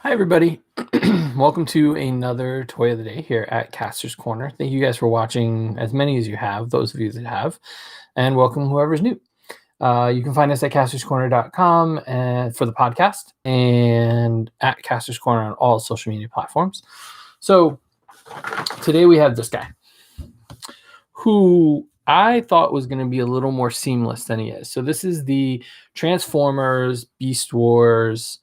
Hi, everybody. Welcome to another Toy of the Day here at Kastor's Corner. Thank you guys for watching, as many as you have, those of you that have, and welcome whoever's new. You can find us at castorscorner.com and for the podcast and at Kastor's Corner on all social media platforms. So today we have this guy who I thought was going to be a little more seamless than he is. So this is the Transformers Beast Wars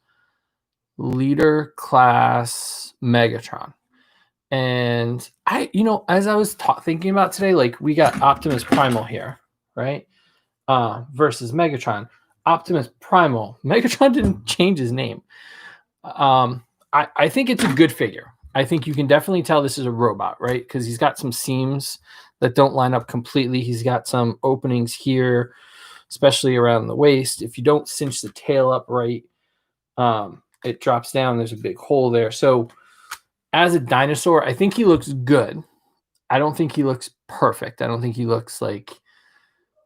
Leader Class Megatron. And as I was thinking about today, like we got Optimus Primal here, right? Versus Megatron. Optimus Primal. Megatron didn't change his name. I think it's a good figure. I think you can definitely tell this is a robot, right? Because he's got some seams that don't line up completely. He's got some openings here, especially around the waist. If you don't cinch the tail up right, it drops down. There's a big hole there. So as a dinosaur, I think he looks good. I don't think he looks perfect. I don't think he looks like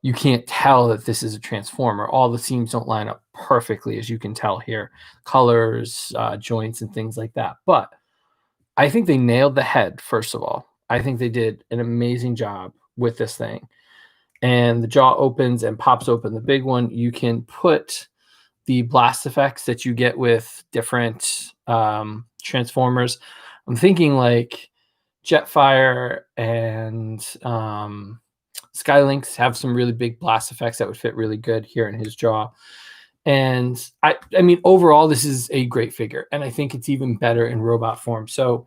you can't tell that this is a Transformer. All the seams don't line up perfectly, as you can tell here. Colors, joints, and things like that. But I think they nailed the head, first of all. I think they did an amazing job with this thing. And the jaw opens and pops open. The big one, you can put the blast effects that you get with different Transformers. I'm thinking like Jetfire and Skylynx have some really big blast effects that would fit really good here in his jaw. And I mean, overall, this is a great figure. And I think it's even better in robot form. So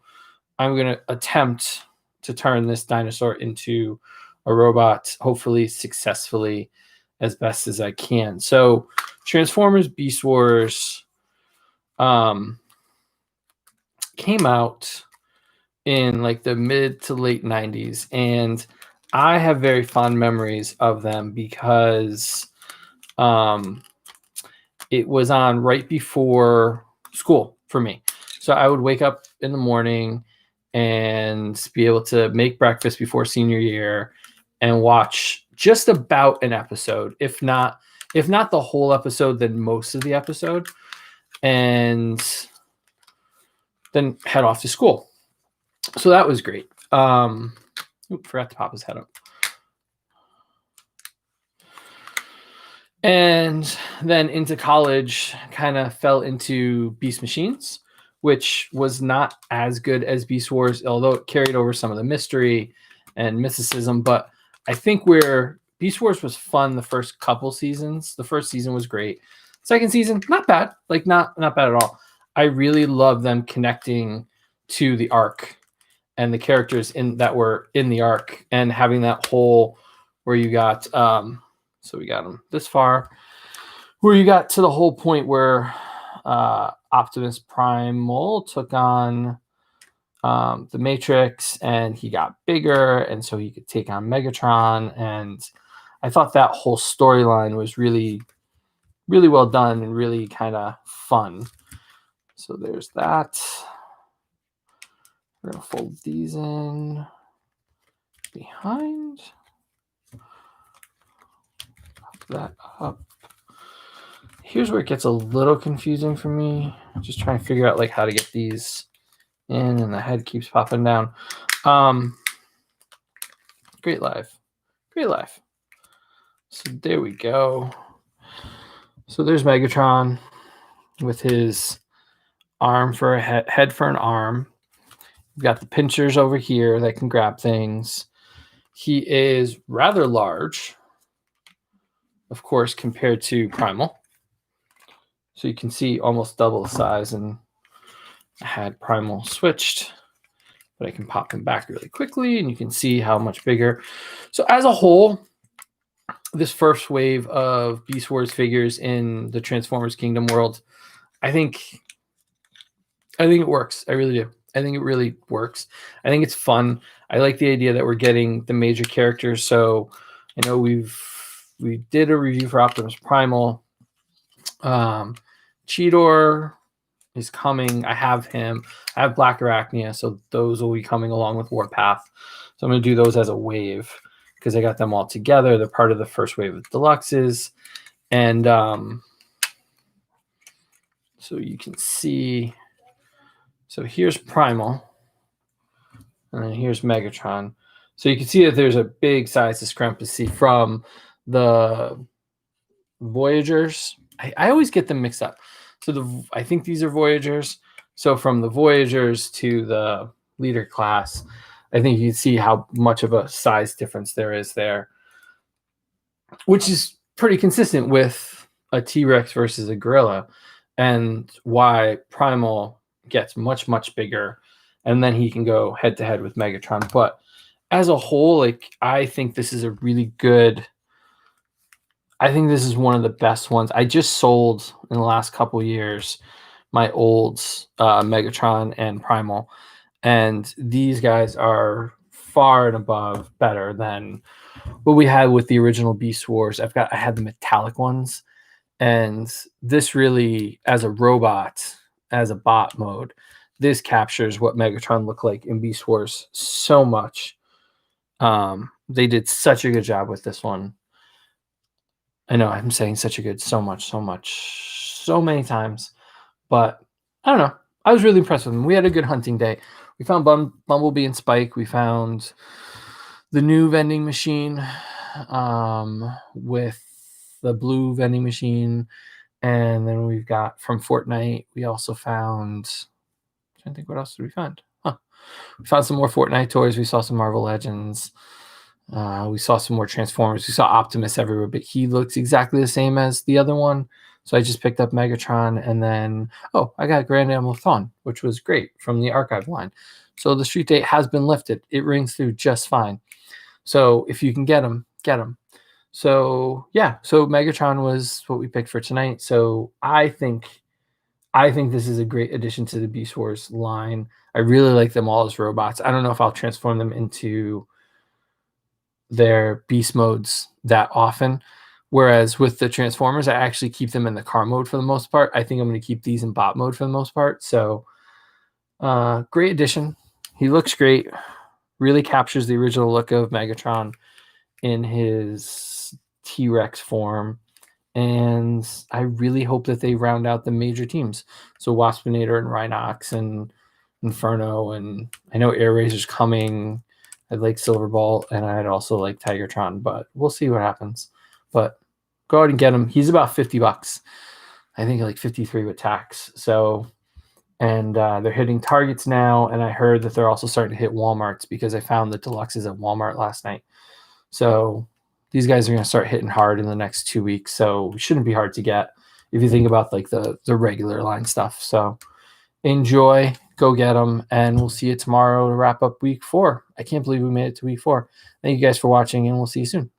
I'm going to attempt to turn this dinosaur into a robot, hopefully successfully, as best as I can. So Transformers Beast Wars came out in like the mid to late 90s, and I have very fond memories of them because it was on right before school for me. So I would wake up in the morning and be able to make breakfast before senior year and watch just about an episode, if not the whole episode, then most of the episode, and then head off to school. So that was great. Forgot to pop his head up. And then into college, kind of fell into Beast Machines, which was not as good as Beast Wars, although it carried over some of the mystery and mysticism. But I think Beast Wars was fun the first couple seasons. The first season was great. Second season, not bad. Like not bad at all. I really love them connecting to the arc and the characters that were in the arc and having that whole where you got so we got them this far, where you got to the whole point where Optimus Primal took on the Matrix and he got bigger, and so he could take on Megatron. And I thought that whole storyline was really, really well done and really kind of fun. So there's that. We're going to fold these in behind. Pop that up. Here's where it gets a little confusing for me. I'm just trying to figure out like how to get these in, and the head keeps popping down. Great life. So there we go. So there's Megatron with his arm for a head for an arm. We've got the pinchers over here that can grab things. He is rather large, of course, compared to Primal. So you can see almost double the size, and I had Primal switched, but I can pop him back really quickly, and you can see how much bigger. So as a whole, this first wave of Beast Wars figures in the Transformers Kingdom world, I think it works. I really do. I think it really works. I think it's fun. I like the idea that we're getting the major characters. So I know we did a review for Optimus Primal. Cheetor is coming. I have him. I have Black Arachnia, so those will be coming along with Warpath. So I'm going to do those as a wave because I got them all together. They're part of the first wave of deluxes. And so you can see So here's Primal, and then here's Megatron. So you can see that there's a big size discrepancy from the Voyagers. I always get them mixed up. So I think these are Voyagers. So from the Voyagers to the leader class, I think you can see how much of a size difference there is there, which is pretty consistent with a T-Rex versus a gorilla, and why Primal gets much, much bigger, and then he can go head-to-head with Megatron. But as a whole, like, I think this is a really good... I think this is one of the best ones. I just sold in the last couple years my old Megatron and Primal, and these guys are far and above better than what we had with the original Beast Wars. I had the metallic ones, and this really, as a robot, as a bot mode, this captures what Megatron looked like in Beast Wars so much. They did such a good job with this one. I know I'm saying so many times, but I don't know. I was really impressed with them. We had a good hunting day. We found Bumblebee and Spike. We found the new vending machine with the blue vending machine. And then we've got from Fortnite, we also found... I don't think what else did we find? We found some more Fortnite toys. We saw some Marvel Legends. We saw some more Transformers. We saw Optimus everywhere, but he looks exactly the same as the other one. So I just picked up Megatron, and then, I got Grand Am Thawne, which was great from the archive line. So the street date has been lifted. It rings through just fine. So if you can get them, get them. So yeah, so Megatron was what we picked for tonight. So I think this is a great addition to the Beast Wars line. I really like them all as robots. I don't know if I'll transform them into their beast modes that often, whereas with the Transformers, I actually keep them in the car mode for the most part. I think I'm going to keep these in bot mode for the most part. So great addition. He looks great. Really captures the original look of Megatron in his T-Rex form. And I really hope that they round out the major teams. So Waspinator and Rhinox and Inferno, and I know Air Razor's coming. I'd like Silverbolt, and I'd also like Tigertron, but we'll see what happens. But go ahead and get him. He's about $50. I think like 53 with tax. So, and they're hitting Targets now, and I heard that they're also starting to hit Walmarts because I found the deluxes at Walmart last night. So these guys are going to start hitting hard in the next 2 weeks. So it shouldn't be hard to get if you think about like the regular line stuff. So enjoy, go get them, and we'll see you tomorrow to wrap up week 4. I can't believe we made it to week 4. Thank you guys for watching, and we'll see you soon.